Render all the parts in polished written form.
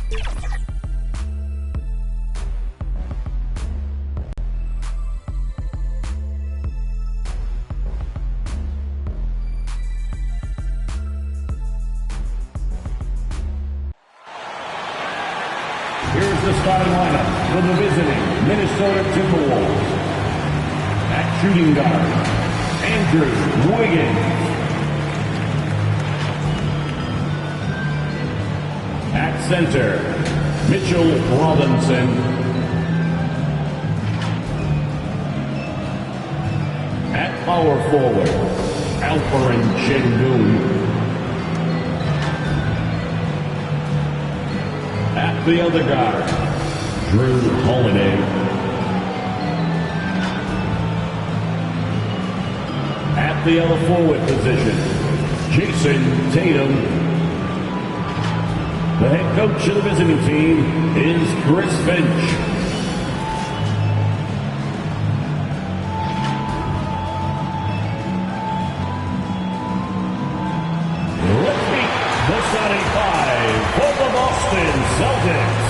Here's the starting lineup for the visiting Minnesota Timberwolves. At shooting guard, Andrew Wiggins. At center, Mitchell Robinson. At power forward, Alperen Şengün. At the other guard, Drew Holiday. At the other forward position, Jason Tatum. The head coach of the visiting team is Chris Finch. Let's meet the starting five for the Boston Celtics.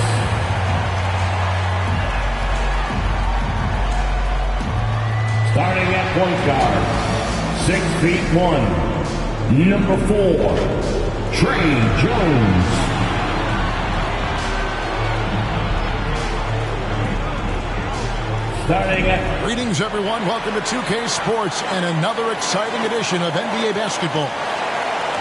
Starting at point guard, 6'1", number 4, Trey Jones. Starting at... Greetings, everyone. Welcome to 2K Sports and another exciting edition of NBA basketball.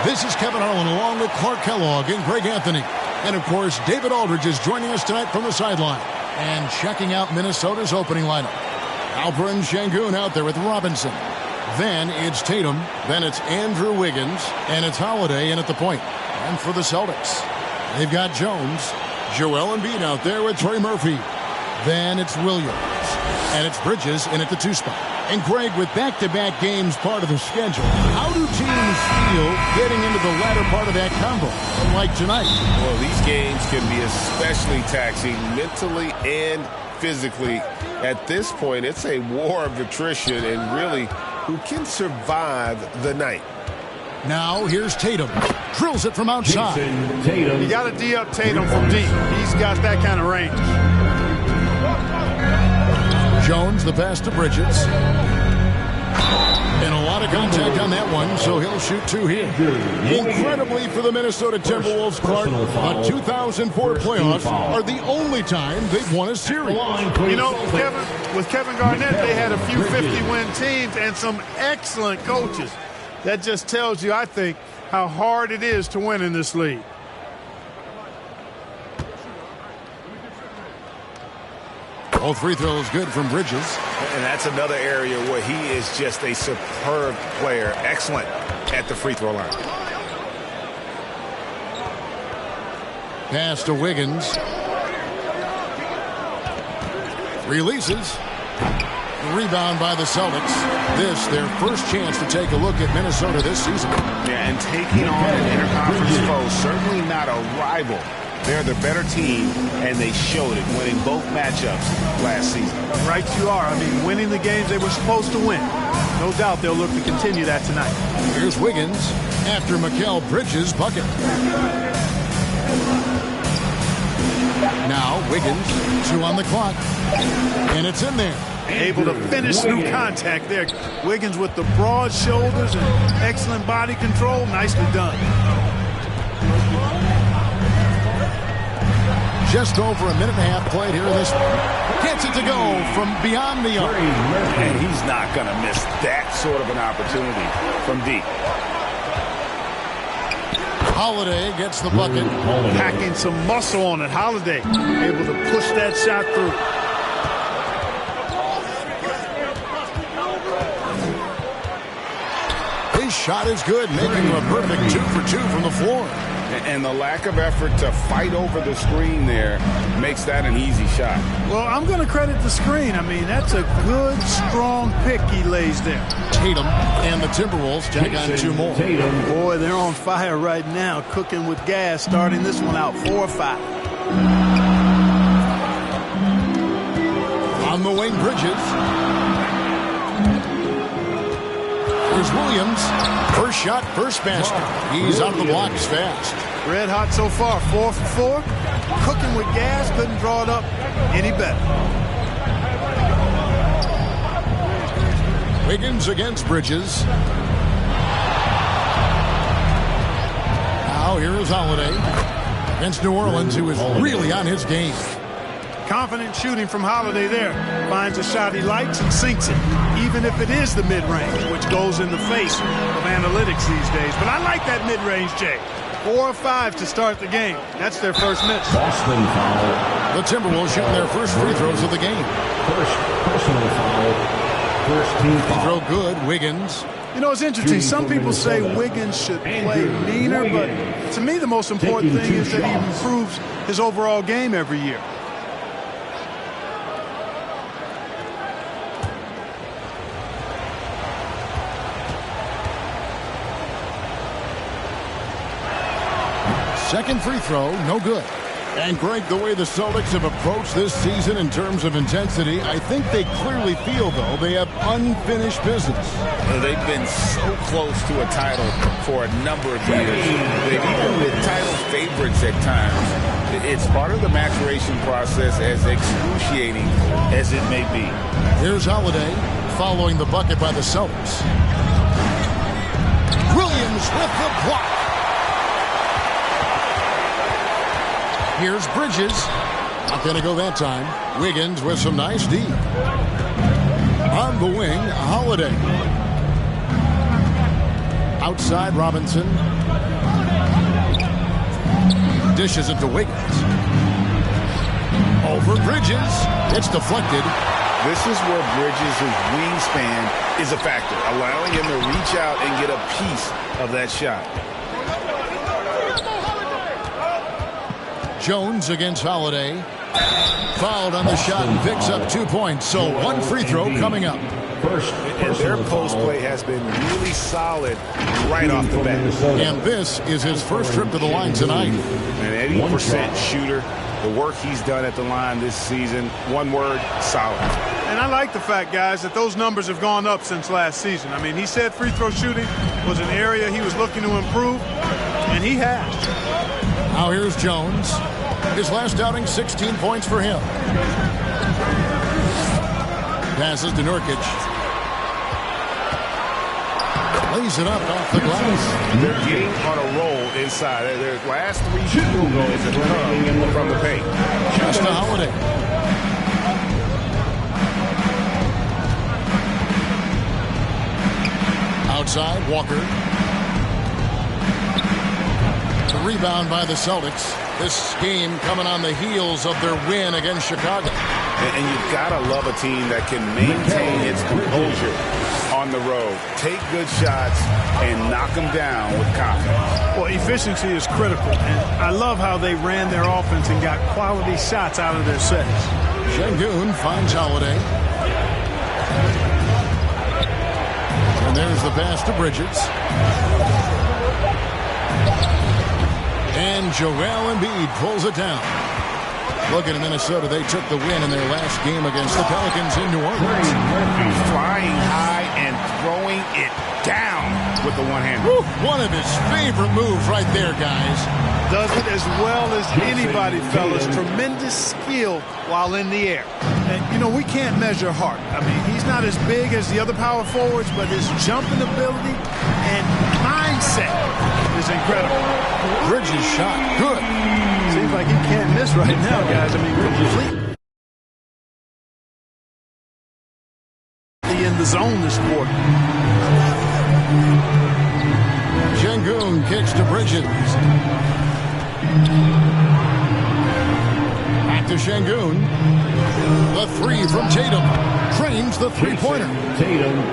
This is Kevin Harlan along with Clark Kellogg and Greg Anthony. And, of course, David Aldridge is joining us tonight from the sideline. And checking out Minnesota's opening lineup. Alperen Şengün out there with Robinson. Then it's Tatum. Then it's Andrew Wiggins. And it's Holiday in at the point. And for the Celtics, they've got Jones. Joel Embiid out there with Trey Murphy. Then it's Williams. And it's Bridges in at the 2 spot. And Greg, with back-to-back games part of the schedule, how do teams feel getting into the latter part of that combo, like tonight? Well, these games can be especially taxing mentally and physically. At this point, it's a war of attrition and really who can survive the night. Now, here's Tatum. Drills it from outside. Tatum. You got to D-up Tatum from deep. He's got that kind of range. Jones, the pass to Bridges. And a lot of contact on that one, so he'll shoot 2 here. Incredibly for the Minnesota Timberwolves, Clark, the 2004 playoffs are the only time they've won a series. You know, with Kevin Garnett, they had a few 50-win teams and some excellent coaches. That just tells you, I think, how hard it is to win in this league. Both free throws good from Bridges. And that's another area where he is just a superb player. Excellent at the free throw line. Pass to Wiggins. Releases. Rebound by the Celtics. This, their first chance to take a look at Minnesota this season. Yeah, and taking on an interconference foe, certainly not a rival. They're the better team, and they showed it, winning both matchups last season. Right you are. I mean, winning the games they were supposed to win. No doubt they'll look to continue that tonight. Here's Wiggins after Mikal Bridges' bucket. Now Wiggins, 2 on the clock, and it's in there. Able to finish through contact there. Wiggins with the broad shoulders and excellent body control. Nicely done. Just over a minute and a half played here in this one. Gets it to go from beyond the arc. And he's not going to miss that sort of an opportunity from deep. Holiday gets the bucket. Packing some muscle on it. Holiday able to push that shot through. His shot is good, making him a perfect 2 for 2 from the floor. And the lack of effort to fight over the screen there makes that an easy shot. Well, I'm going to credit the screen. I mean, that's a good, strong pick he lays there. Tatum and the Timberwolves tack on 2 more. Boy, they're on fire right now, cooking with gas, starting this one out 4-5. On the wing, Bridges. Here's Williams. First shot, first basket. He's out of the blocks fast. Red hot so far, 4 for 4. Cooking with gas, couldn't draw it up any better. Wiggins against Bridges. Now here is Holiday against New Orleans, who is really on his game. Confident shooting from Holiday there. Finds a shot he likes and sinks it, even if it is the mid-range, which goes in the face of analytics these days. But I like that mid-range, Jay. 4 or 5 to start the game. That's their first miss. Boston foul. The Timberwolves shooting their first free throws of the game. First personal foul. First team Free foul. throw good. Wiggins. You know, it's interesting. Some people say Wiggins should play meaner, but to me the most important thing is that he improves his overall game every year. Second free throw, no good. And Greg, the way the Celtics have approached this season in terms of intensity, I think they clearly feel, though, they have unfinished business. They've been so close to a title for a number of years. They've even been title favorites at times. It's part of the maturation process, as excruciating as it may be. Here's Holiday following the bucket by the Celtics. Williams with the block. Here's Bridges. Not going to go that time. Wiggins with some nice D. On the wing, Holiday. Outside, Robinson. Dishes it to Wiggins. Over Bridges. It's deflected. This is where Bridges' wingspan is a factor, allowing him to reach out and get a piece of that shot. Jones against Holiday. Fouled on the shot and picks up 2 points. So one free throw coming up. First And their post play has been really solid right off the bat. And this is his first trip to the line tonight. An 80% shooter. The work he's done at the line this season, one word, solid. And I like the fact, guys, that those numbers have gone up since last season. I mean, he said free throw shooting was an area he was looking to improve, and he has. Now here's Jones. His last outing, 16 points for him. Passes to Nurkic. Lays it up off the glass. They're getting on a roll inside. Their last 3 field goals have come from the paint. Just a Holiday. Outside, Walker. The rebound by the Celtics. This game coming on the heels of their win against Chicago. And you've got to love a team that can maintain its composure on the road. Take good shots and knock them down with confidence. Well, efficiency is critical, and I love how they ran their offense and got quality shots out of their sets. Şengün finds Holiday. And there's the pass to Bridges. And Joel Embiid pulls it down. Looking at Minnesota, they took the win in their last game against the Pelicans in New Orleans. Flying high and throwing it down with the one-hand. One of his favorite moves right there, guys. Does it as well as anybody, fellas. Tremendous skill while in the air. And, you know, we can't measure heart. I mean, he's not as big as the other power forwards, but his jumping ability and mindset is incredible. Bridges shot good. Seems like he can't miss right now, guys. I mean, completely in the zone this quarter. Şengün kicks to Bridges. Back to Şengün. The three from Tatum. Trains the three-pointer.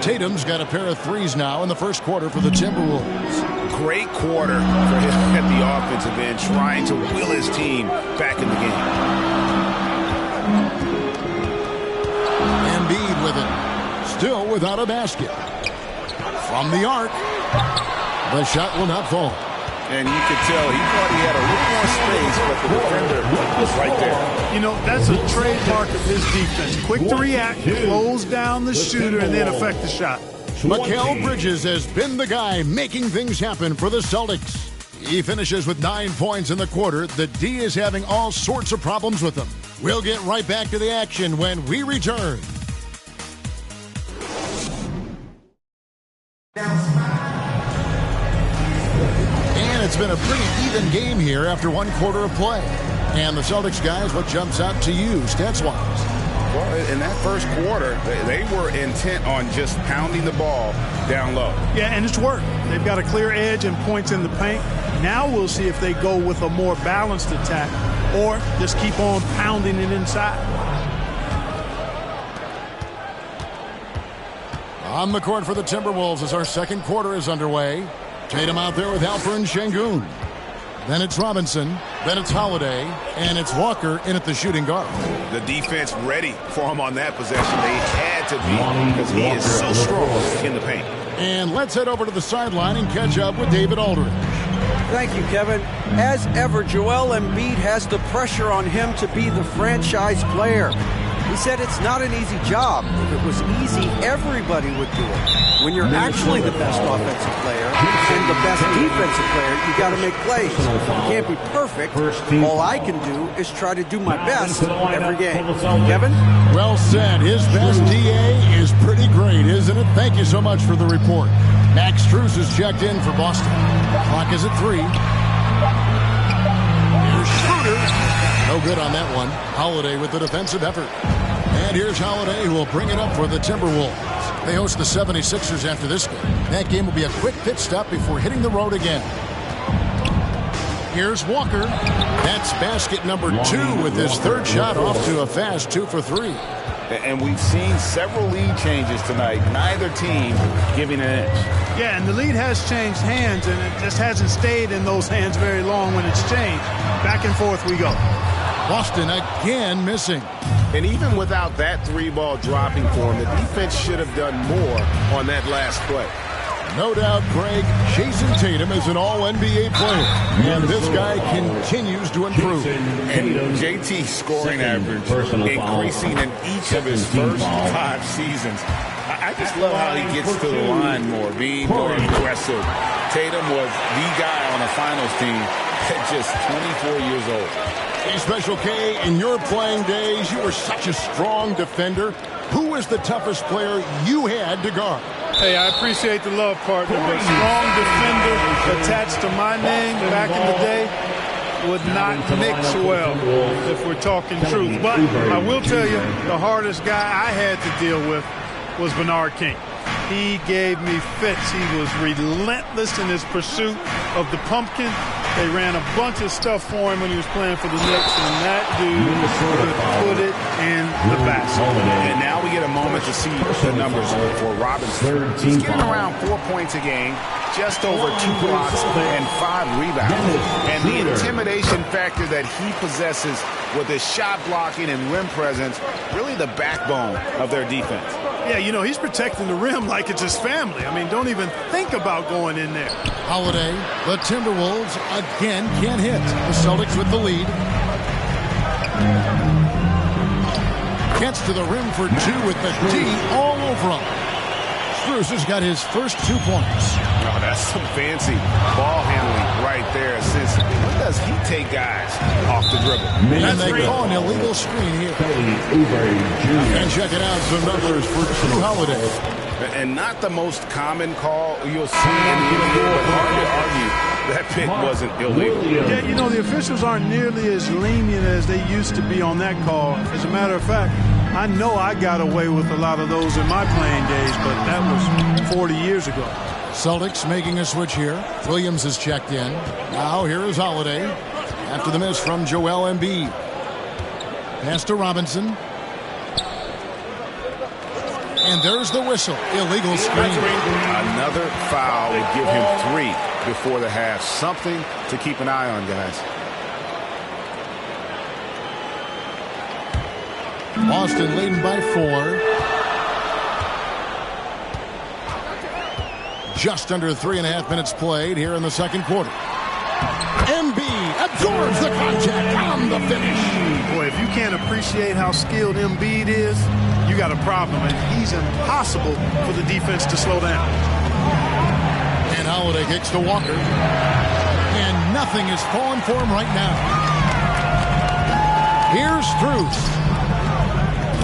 Tatum's got a pair of threes now in the first quarter for the Timberwolves. Great quarter for him at the offensive end, trying to will his team back in the game. Embiid with it. Still without a basket. From the arc. The shot will not fall. And you could tell he thought he had a little more space, but the defender was right there. You know, that's a trademark of his defense. Quick to react, close down the shooter, and then affect the shot. Mikal Bridges has been the guy making things happen for the Celtics. He finishes with 9 points in the quarter. The D is having all sorts of problems with him. We'll get right back to the action when we return. And it's been a pretty even game here after 1 quarter of play. And the Celtics guys, what jumps out to you stats-wise? Well, in that first quarter, they were intent on just pounding the ball down low. Yeah, and it's worked. They've got a clear edge and points in the paint. Now we'll see if they go with a more balanced attack or just keep on pounding it inside. On the court for the Timberwolves as our second quarter is underway. Tatum out there with Alperen Şengün. Then it's Robinson, then it's Holiday, and it's Walker in at the shooting guard. The defense ready for him on that possession. They had to be because he is so strong in the paint. And let's head over to the sideline and catch up with David Aldridge. Thank you, Kevin. As ever, Joel Embiid has the pressure on him to be the franchise player. He said it's not an easy job. If it was easy, everybody would do it. When you're actually the best offensive player and the best defensive player, you got to make plays. You can't be perfect. All I can do is try to do my best every game. Kevin? Well said. His best DA is pretty great, isn't it? Thank you so much for the report. Max Strus is checked in for Boston. Clock is at 3. Here's Schroeder. No good on that one. Holiday with the defensive effort. And here's Holiday, who will bring it up for the Timberwolves. They host the 76ers after this game. That game will be a quick pit stop before hitting the road again. Here's Walker. That's basket number 2 with his third shot off to a fast 2 for 3. And we've seen several lead changes tonight. Neither team giving an inch. Yeah, and the lead has changed hands, and it just hasn't stayed in those hands very long when it's changed. Back and forth we go. Boston again missing. And even without that 3-ball dropping for him, the defense should have done more on that last play. No doubt, Greg, Jason Tatum is an all-NBA player, and this guy continues to improve. And JT's scoring average increasing in each of his first 5 seasons. I just love how he gets to the line more, being more aggressive. Tatum was the guy on a finals team at just 24 years old. Hey, Special K, in your playing days, you were such a strong defender. Who was the toughest player you had to guard? Hey, I appreciate the love, partner, but strong defender attached to my name back in the day would not mix well if we're talking truth. But I will tell you, the hardest guy I had to deal with was Bernard King. He gave me fits. He was relentless in his pursuit of the pumpkin. They ran a bunch of stuff for him when he was playing for the Knicks, and that dude could put it in the basket. And now we get a moment to see the numbers for Robinson. He's getting around 4 points a game, just over 2 blocks and 5 rebounds. And the intimidation factor that he possesses with his shot blocking and rim presence, really the backbone of their defense. Yeah, you know, he's protecting the rim like it's his family. I mean, don't even think about going in there. Holiday, the Timberwolves again can't hit. The Celtics with the lead. Gets to the rim for 2 with the D all over him. Strus has got his first 2 points. Oh, that's some fancy ball handling right there. Since when does he take guys off the dribble? And they call an illegal screen here. And check it out, some numbers for Drew Holiday. And not the most common call you'll see in the NBA, but hard to argue that pick wasn't illegal. Yeah, you know, the officials aren't nearly as lenient as they used to be on that call. As a matter of fact, I know I got away with a lot of those in my playing days, but that was 40 years ago. Celtics making a switch here. Williams is checked in. Now here is Holiday. After the miss from Joel Embiid. Pass to Robinson. And there's the whistle. Illegal screen. Another foul would give him 3 before the half. Something to keep an eye on, guys. Boston leading by 4. Just under 3.5 minutes played here in the second quarter. Embiid absorbs the contact on the finish. Boy, if you can't appreciate how skilled Embiid is, you got a problem, and he's impossible for the defense to slow down. And Holiday kicks to Walker. And nothing is falling for him right now. Here's Strus.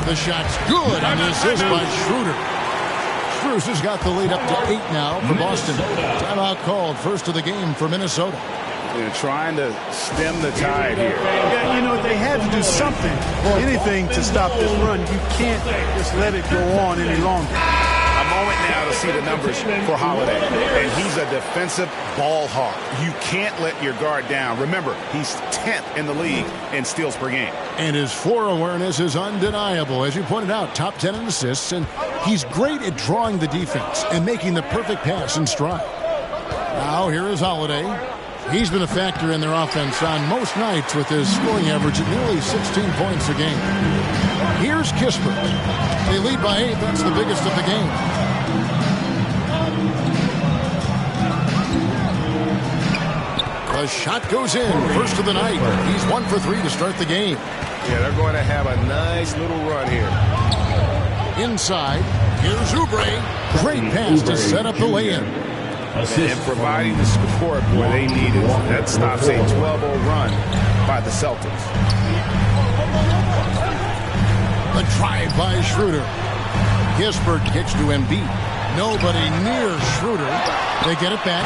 The shot's good on the assist by Schroeder. Strus has got the lead up to 8 now for Boston. Timeout called, first of the game for Minnesota. They're trying to stem the tide here. Yeah, you know, they had to do something, anything to stop this run. You can't just let it go on any longer. A moment now to see the numbers for Holiday. And he's a defensive ball hawk. You can't let your guard down. Remember, he's 10th in the league in steals per game. And his floor awareness is undeniable. As you pointed out, top 10 in assists, and he's great at drawing the defense and making the perfect pass in stride. Now here is Holiday. He's been a factor in their offense on most nights with his scoring average at nearly 16 points a game. Here's Kispert. They lead by 8. That's the biggest of the game. The shot goes in. First of the night. He's 1 for 3 to start the game. Yeah, they're going to have a nice little run here. Inside. Here's Oubre. Great pass to set up the lay-in. And providing the support where they need it. That stops a 12-0 run by the Celtics. The drive by Schroeder. Kispert kicks to Embiid. Nobody near Schroeder. They get it back,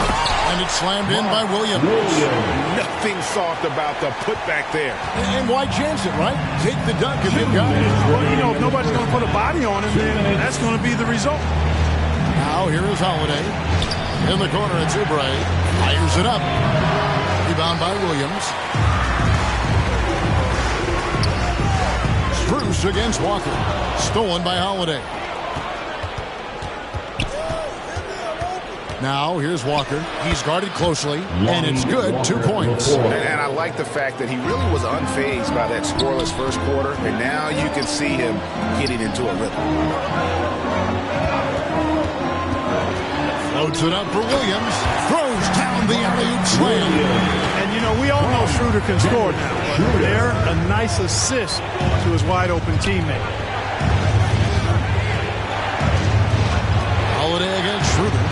and it's slammed in by Williams. Nothing soft about the putback there. And why chance it, right? Take the dunk if you've got it. Well, you know, if nobody's going to put a body on him, then that's going to be the result. Now here is Holiday. In the corner, it's Oubre. Fires it up. Rebound by Williams. Strus against Walker. Stolen by Holiday. Now here's Walker. He's guarded closely, and it's good. 2 points. And I like the fact that he really was unfazed by that scoreless first quarter, and now you can see him getting into a rhythm. Loads it up for Williams. Throws down the alley-oop slam. And, you know, we all know Schroeder can score now. But there, a nice assist to his wide-open teammate. Holiday against Schroeder.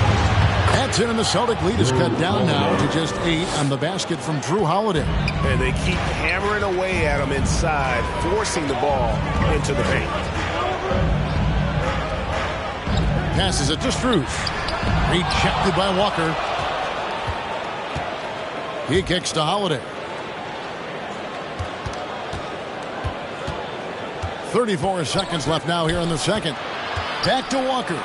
That's in, and the Celtic lead is cut down now to just 8 on the basket from Drew Holiday. And they keep hammering away at him inside, forcing the ball into the paint. Passes it to Strus. Rejected by Walker. He kicks to Holiday. 34 seconds left now here in the second. Back to Walker.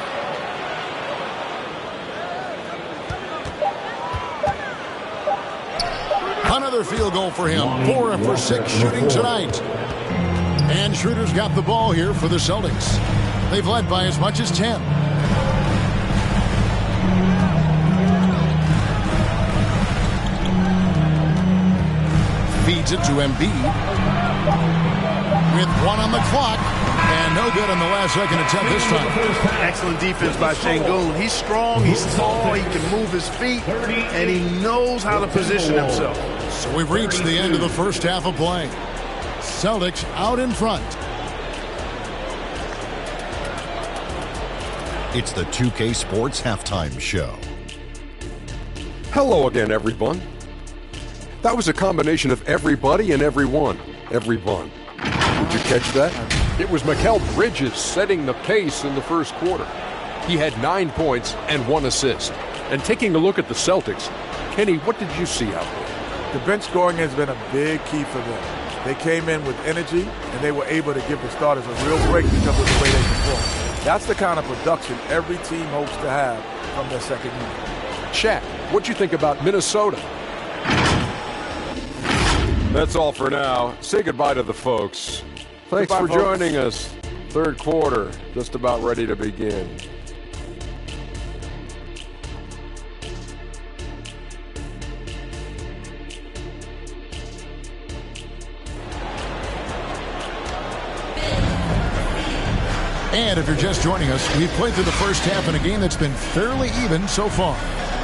Another field goal for him. 4 for 6 shooting tonight. And Schroeder's got the ball here for the Celtics. They've led by as much as 10. Feeds it to Embiid. With 1 on the clock. And no good on the last second attempt this time. Excellent defense by Şengün. He's strong, he's tall, he can move his feet, and he knows how to position himself. So we've reached the end of the first half of play. Celtics out in front. It's the 2K Sports Halftime Show. Hello again, everyone. That was a combination of everybody and everyone. Everyone. Did you catch that? It was Mikal Bridges setting the pace in the first quarter. He had 9 points and 1 assist. And taking a look at the Celtics, Kenny, what did you see out there? The bench scoring has been a big key for them. They came in with energy, and they were able to give the starters a real break because of the way they performed. That's the kind of production every team hopes to have from their second unit. Chat, what'd you think about Minnesota? That's all for now. Say goodbye to the folks. Thanks for joining us. Third quarter, just about ready to begin. And if you're just joining us, we've played through the first half in a game that's been fairly even so far.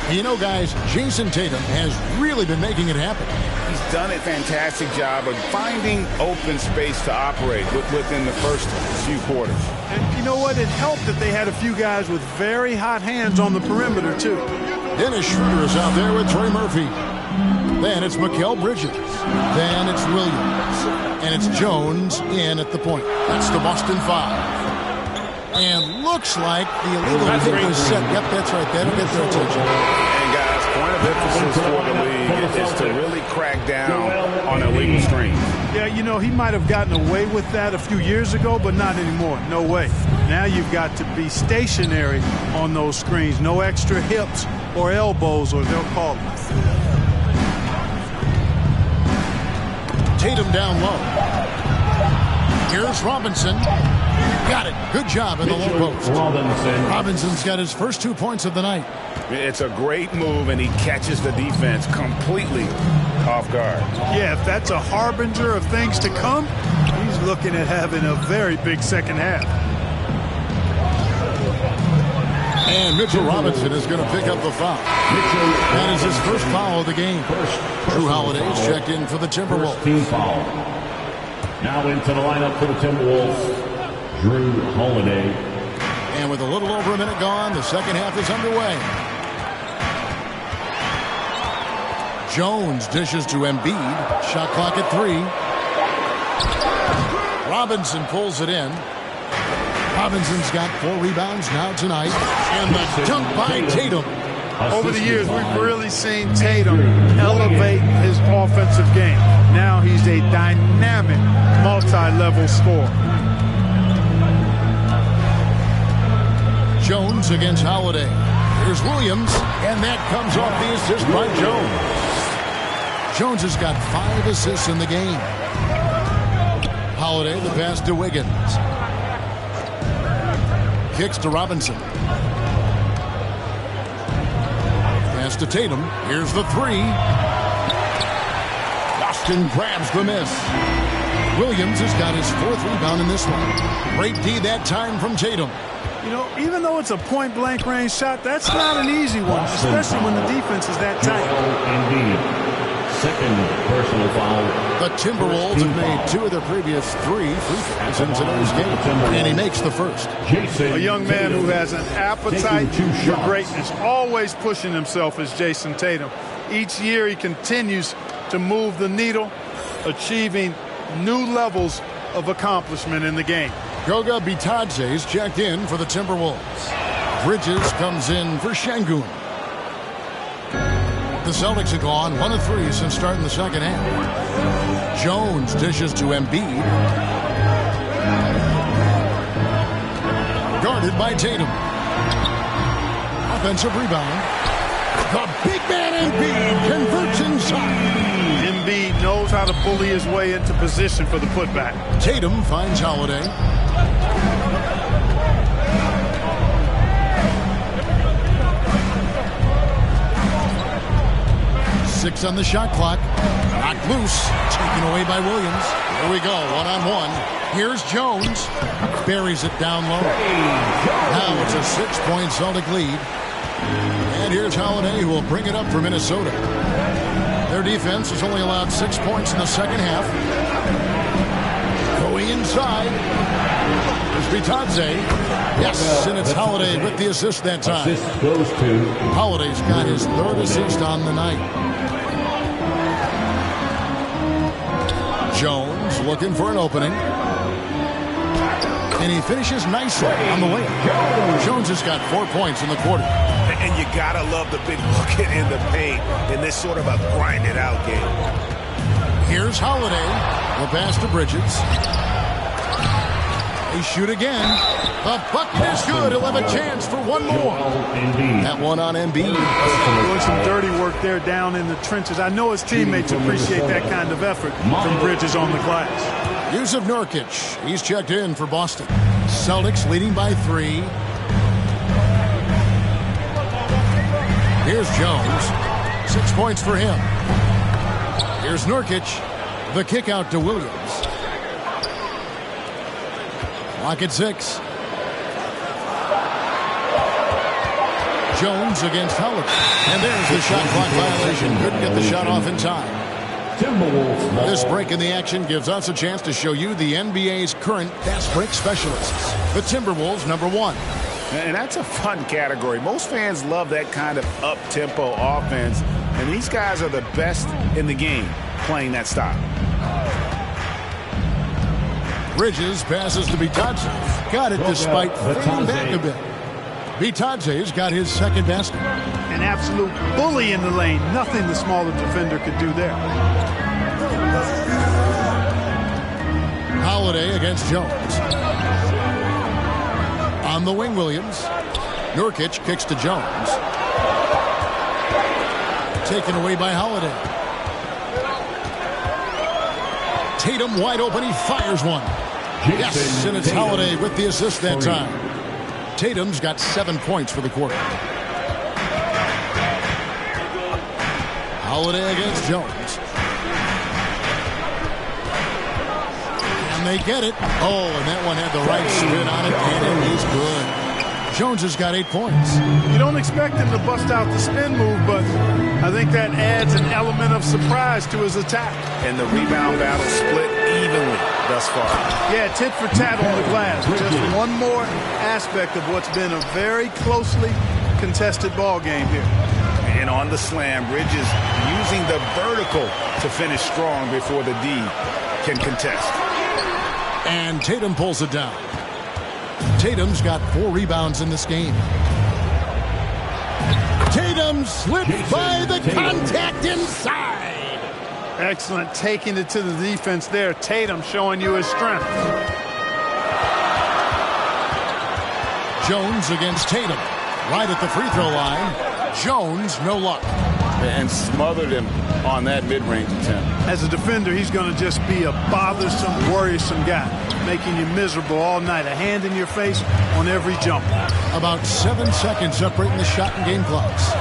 And you know, guys, Jason Tatum has really been making it happen. He's done a fantastic job of finding open space to operate within the first few quarters. And you know what? It helped that they had a few guys with very hot hands on the perimeter, too. Dennis Schroeder is out there with Trey Murphy. Then it's Mikal Bridges. Then it's Williams. And it's Jones in at the point. That's the Boston 5. And looks like the illegal kick was set. Yep, that's right. That'll get their attention. And guys, point of emphasis for the league is to really crack down on illegal screens. Yeah, you know, he might have gotten away with that a few years ago, but not anymore. No way. Now you've got to be stationary on those screens. No extra hips or elbows, or they'll call it. Tatum down low. Here's Robinson. Got it. Good job in the low post. Robinson's got his first 2 points of the night. It's a great move, and he catches the defense completely off guard. Yeah, if that's a harbinger of things to come, he's looking at having a very big second half. And Mitchell Robinson is going to pick up the foul. That is his first foul of the game. Drew Holiday's checked in for the Timberwolves. Team foul. Now into the lineup for the Timberwolves, Drew Holiday. And with a little over a minute gone, the second half is underway. Jones dishes to Embiid. Shot clock at 3. Robinson pulls it in. Robinson's got 4 rebounds now tonight. And the dunk by Tatum. Over the years, we've really seen Tatum elevate his offensive game. Now he's a dynamic, multi-level scorer. Jones against Holiday. Here's Williams, and that comes off the assist by Jones. Jones has got 5 assists in the game. Holiday, the pass to Wiggins. Kicks to Robinson. Pass to Tatum. Here's the 3. Boston grabs the miss. Williams has got his 4th rebound in this one. Great D that time from Tatum. You know, even though it's a point-blank range shot, that's not an easy one, especially when the defense is that tight. Second personal foul. The Timberwolves have made 2 of their previous 3 free throws in today's game, and he makes the first. A young man who has an appetite for greatness, always pushing himself, is Jason Tatum. Each year he continues to move the needle, achieving new levels of accomplishment in the game. Goga Bitadze's checked in for the Timberwolves. Bridges comes in for Şengün. The Celtics have gone 1 of 3 since starting the second half. Jones dishes to Embiid. Guarded by Tatum. Offensive rebound. The big man Embiid converts inside. Embiid knows how to bully his way into position for the putback. Tatum finds Holiday. 6 on the shot clock. Knocked loose. Taken away by Williams. Here we go. 1-on-1. Here's Jones. Buries it down low. Now it's a 6-point Celtic lead. And here's Holiday, who will bring it up for Minnesota. Their defense has only allowed 6 points in the second half. Going inside. There's Bitadze. Yes, and it's Holiday with the assist that time. Assist goes to Holiday's got his 3rd assist on the night. Jones looking for an opening. And he finishes nicely on the way. Jones has got 4 points in the quarter. And you gotta love the big bucket in the paint in this sort of a grinded out game. Here's Holiday. The pass to Bridges. They shoot again. The bucket is good. He'll have a chance for one more. That one on Embiid. Doing some dirty work there down in the trenches. I know his teammates appreciate that kind of effort from Bridges on the glass. Yusuf Nurkic. He's checked in for Boston. Celtics leading by 3. Here's Jones. 6 points for him. Here's Nurkic. The kick out to Williams. Clock at 6. Jones against Howard. And there's the shot clock violation. Couldn't get the shot off in time. This break in the action gives us a chance to show you the NBA's current fast break specialists. The Timberwolves, number 1. And that's a fun category. Most fans love that kind of up-tempo offense. And these guys are the best in the game playing that style. Bridges passes to Bitadze. Got it despite fading back a bit. Bitadze's got his second basket. An absolute bully in the lane. Nothing the smaller defender could do there. Holiday against Jones. On the wing, Williams. Nurkic kicks to Jones. Taken away by Holiday. Tatum wide open. He fires one. Yes, and it's Holiday with the assist that time. Tatum's got 7 points for the quarter. Holiday against Jones. And they get it. Oh, and that one had the right spin on it, and it is good. Jones has got 8 points. You don't expect him to bust out the spin move, but I think that adds an element of surprise to his attack. And the rebound battle split evenly thus far. Yeah, tit for tat on the glass. Just one more aspect of what's been a very closely contested ball game here. And on the slam, Bridges using the vertical to finish strong before the D can contest. And Tatum pulls it down. Tatum's got 4 rebounds in this game. Tatum slipped by the contact inside. Excellent, taking it to the defense there. Tatum showing you his strength. Jones against Tatum. Right at the free throw line. Jones, no luck. And smothered him on that mid-range attempt. As a defender, he's going to just be a bothersome, worrisome guy, making you miserable all night. A hand in your face on every jump. About 7 seconds separating the shot and game clocks.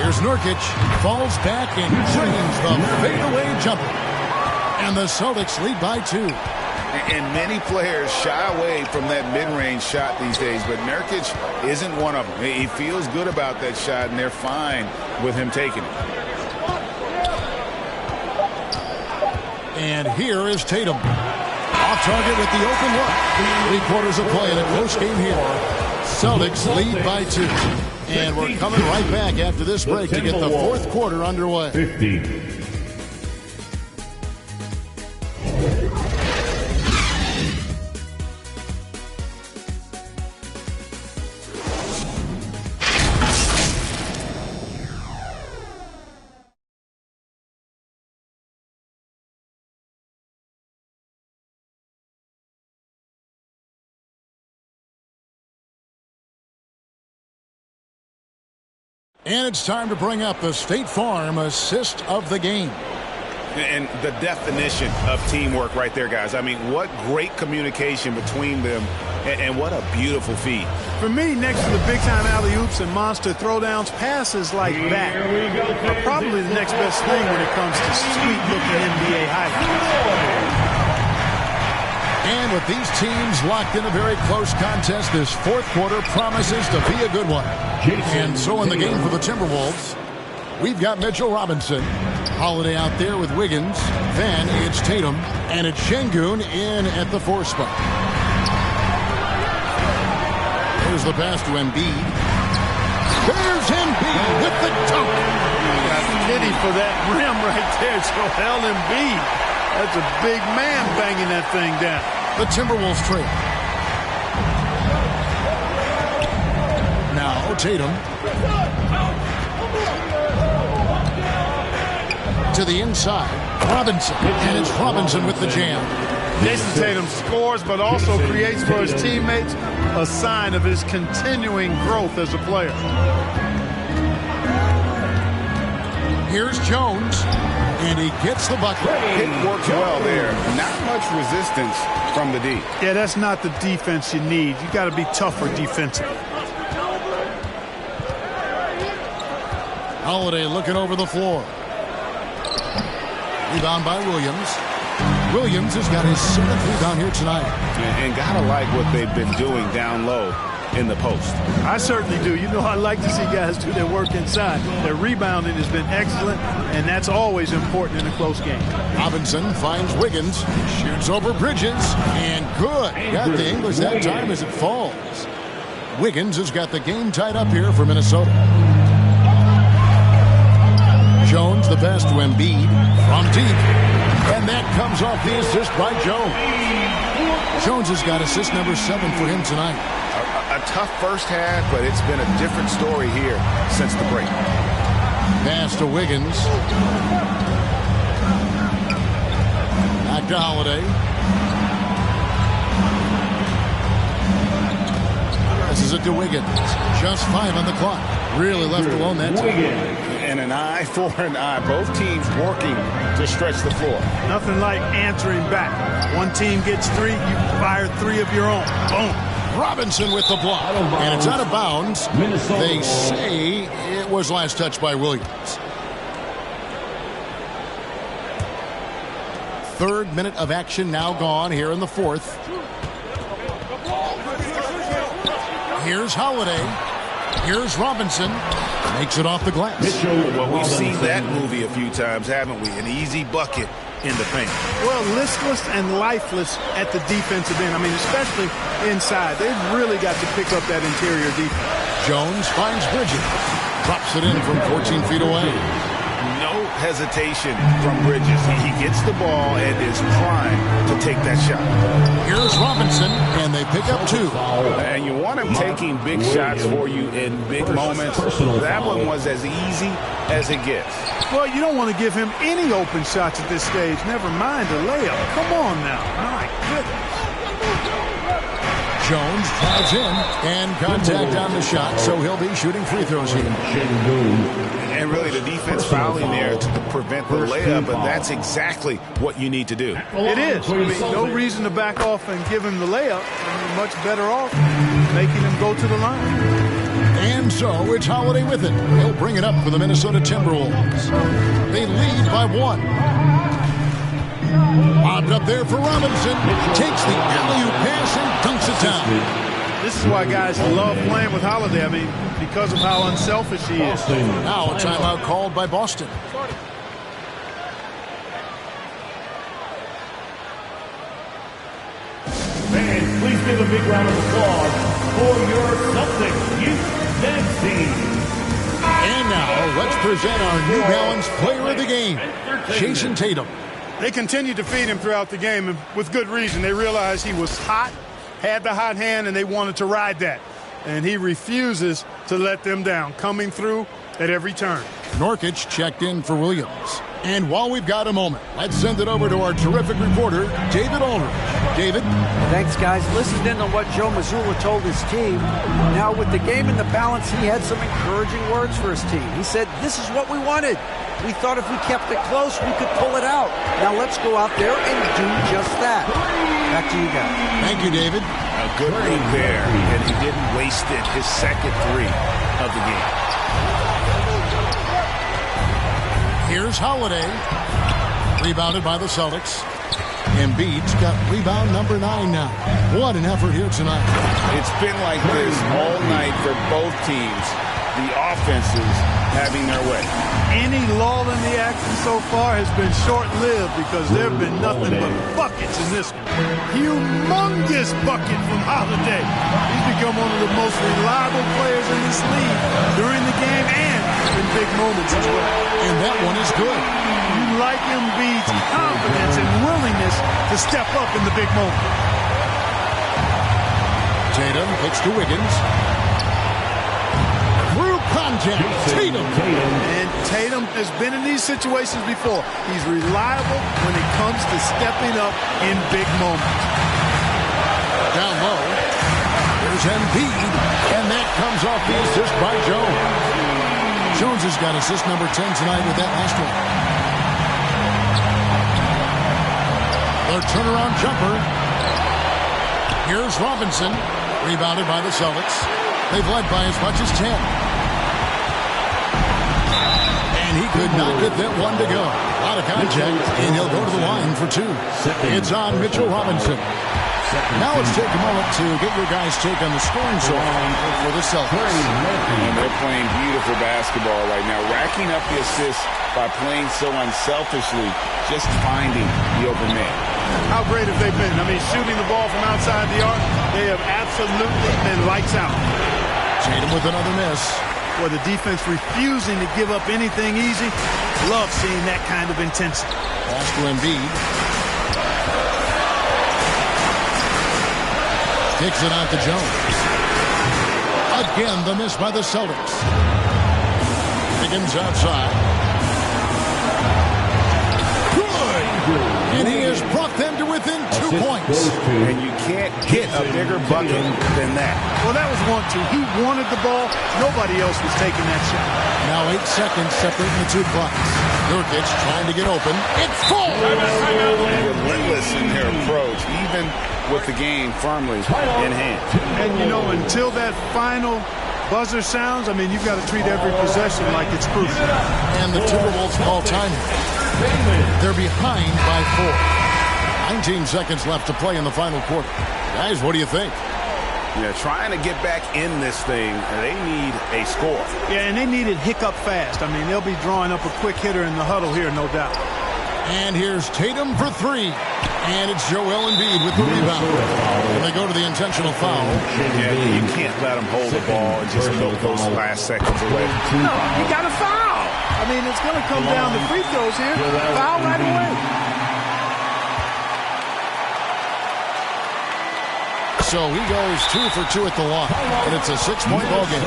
Here's Nurkic, falls back and swings the fadeaway jumper. And the Celtics lead by 2. And many players shy away from that mid-range shot these days, but Nurkic isn't one of them. He feels good about that shot, and they're fine with him taking it. And here is Tatum. Off target with the open look. 3 quarters of play in a close game here. Celtics lead by 2. And we're coming right back after this break to get the 4th quarter underway. 50. And it's time to bring up the State Farm assist of the game. And the definition of teamwork right there, guys. I mean, what great communication between them, and what a beautiful feat. For me, next to the big-time alley-oops and monster throwdowns, passes like that are probably the next best thing when it comes to sweet-looking NBA highlights. And with these teams locked in a very close contest, this 4th quarter promises to be a good one. And so in the game for the Timberwolves, we've got Mitchell Robinson. Holiday out there with Wiggins. Then it's Tatum. And it's Şengün in at the 4 spot. Here's the pass to Embiid. There's Embiid with the dunk. Got pity for that rim right there. Joel Embiid. That's a big man banging that thing down. The Timberwolves trail. Now Tatum. To the inside. Robinson. And it's Robinson with the jam. Jason Tatum scores, but also creates for his teammates a sign of his continuing growth as a player. Here's Jones. And he gets the bucket. It works well there. Not much resistance from the D. Yeah, that's not the defense you need. You got to be tougher defensively. Holiday looking over the floor. Rebound by Williams. Williams has got his 7th rebound here tonight. And gotta like what they've been doing down low in the post. I certainly do. You know, I like to see guys do their work inside. Their rebounding has been excellent, and that's always important in a close game. Robinson finds Wiggins, shoots over Bridges, and good. Got the English that time as it falls. Wiggins has got the game tied up here for Minnesota. Jones, the pass to Embiid from deep. And that comes off the assist by Jones. Jones has got assist number 7 for him tonight. A tough first half, but it's been a different story here since the break. Pass to Wiggins. Back to Holiday. Passes it to Wiggins. Just 5 on the clock. Really left alone that time. And an eye for an eye. Both teams working to stretch the floor. Nothing like answering back. One team gets 3, you fire 3 of your own. Boom. Robinson with the block. And it's out of bounds. They say it was last touched by Williams. 3rd minute of action now gone here in the 4th. Here's Holiday. Here's Robinson. Makes it off the glass. Well, we've seen that movie a few times, haven't we? An easy bucket in the paint. Well, listless and lifeless at the defensive end. I mean, especially inside. They've really got to pick up that interior defense. Jones finds Bridges. Drops it in from 14 feet away. No hesitation from Bridges. He gets the ball and is primed to take that shot. Here's Robinson, and they pick up 2. And you want him taking big shots for you in big moments. That one was as easy as it gets. Well, you don't want to give him any open shots at this stage. Never mind a layup. Come on now. My goodness. Jones drives in, and contact on the shot, so he'll be shooting free throws here. And really the defense fouling there to prevent the layup, and that's exactly what you need to do. It is. I mean, no reason to back off and give him the layup. I mean, much better off making him go to the line. And so it's Holiday with it. He'll bring it up for the Minnesota Timberwolves. They lead by 1. Bobbed up there for Robinson. Takes the alley-oop pass and dunks it down. This is why guys love playing with Holiday. I mean, because of how unselfish he is. Now a timeout called by Boston. Fans, please give a big round of applause for your Celtics youth dance team. And now let's present our New Balance player of the game, Jason Tatum. They continued to feed him throughout the game, and with good reason. They realized he was hot, had the hot hand, and they wanted to ride that. And he refuses to let them down, coming through at every turn. Nurkic checked in for Williams. And while we've got a moment, let's send it over to our terrific reporter, David Aldridge. David? Thanks, guys. Listened in on what Joe Mazzulla told his team. Now, with the game in the balance, he had some encouraging words for his team. He said, this is what we wanted. We thought if we kept it close, we could pull it out. Now let's go out there and do just that. Back to you guys. Thank you, David. A good read there, and he didn't waste it. His second 3 of the game. Here's Holiday. Rebounded by the Celtics. Embiid's got rebound number 9 now. What an effort here tonight. It's been like this all night for both teams. The offenses having their way. Any lull in the action so far has been short-lived because there have been nothing but buckets in this one. Humongous bucket from Holiday. He's become one of the most reliable players in this league during the game and in big moments as well. And that one is good. You like Embiid's confidence and willingness to step up in the big moment. Tatum kicks to Wiggins. Tatum. And Tatum has been in these situations before. He's reliable when it comes to stepping up in big moments. Down low. There's Embiid. And that comes off the assist by Jones. Jones has got assist number 10 tonight with that last one. Their turnaround jumper. Here's Robinson. Rebounded by the Celtics. They've led by as much as 10. And he could not get that one to go. A lot of contact, and he'll go to the line for 2. It's on Mitchell Robinson. Now let's take a moment to get your guys' take on the scoring so far for the Celtics. And they're playing beautiful basketball right now, racking up the assists by playing so unselfishly, just finding the open man. How great have they been? I mean, shooting the ball from outside the arc, they have absolutely been lights out. Tatum with another miss. Or the defense refusing to give up anything easy. Love seeing that kind of intensity. Pass to Embiid. Kicks it out to Jones. Again, the miss by the Celtics. Higgins outside. Good! And he has brought them to within 2 points. And you can't get a bigger bucket than that. Well, that was 1-2. He wanted the ball. Nobody else was taking that shot. Now 8 seconds separating the two clocks. Nurkic trying to get open. It's full! Relentless in their approach, even with the game firmly in hand. And, you know, until that final buzzer sounds, I mean, you've got to treat every possession like it's crucial. And the Timberwolves call time. They're behind by 4. 19 seconds left to play in the final quarter. Guys, what do you think? Yeah, trying to get back in this thing, they need a score. Yeah, and they need it hiccup fast. I mean, they'll be drawing up a quick hitter in the huddle here, no doubt. And here's Tatum for 3. And it's Joel Embiid with the rebound. And they go to the intentional foul. Yeah, you can't let them hold the ball and just milk those last seconds away. No, you got to foul. I mean, it's going to come down to free throws here. Foul right away. So he goes 2 for 2 at the line. And it's a 6-point ball game.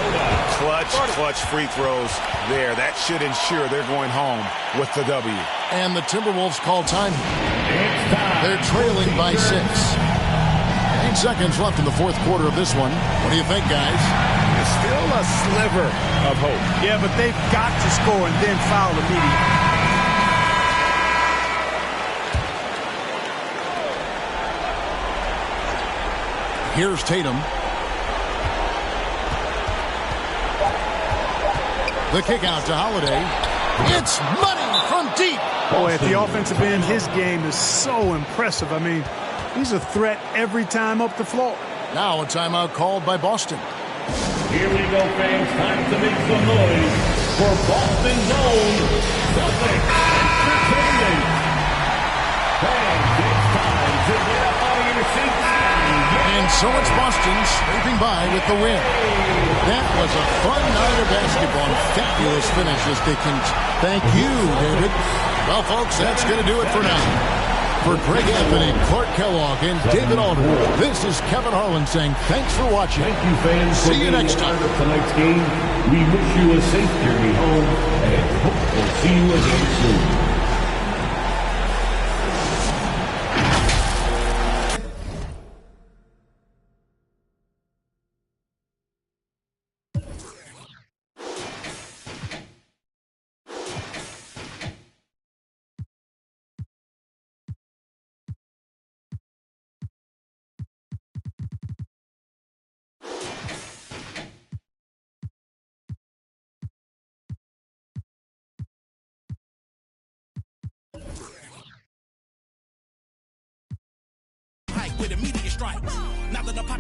Clutch free throws there. That should ensure they're going home with the W. And the Timberwolves call time. They're trailing by 6. 8 seconds left in the fourth quarter of this one. What do you think, guys? It's still a sliver of hope. Yeah, but they've got to score and then foul immediately. Here's Tatum. The kick out to Holiday. It's money from deep. Boy, at the offensive end, his game is so impressive. I mean, he's a threat every time up the floor. Now a timeout called by Boston. Here we go, fans. Time to make some noise for Boston's own Celtics Entertainment. Fans, it's time to get up out of your seats. And so it's Boston scraping by with the win. That was a fun night of basketball and fabulous finish as they can. Thank you, David. Well, folks, that's going to do it for now. For Greg Anthony, Clark Kellogg, and David Aldridge, this is Kevin Harlan saying thanks for watching. Thank you, fans. See you next time. Tonight's game. We wish you a safe journey home and hope we'll see you again soon. With immediate strike. Now that the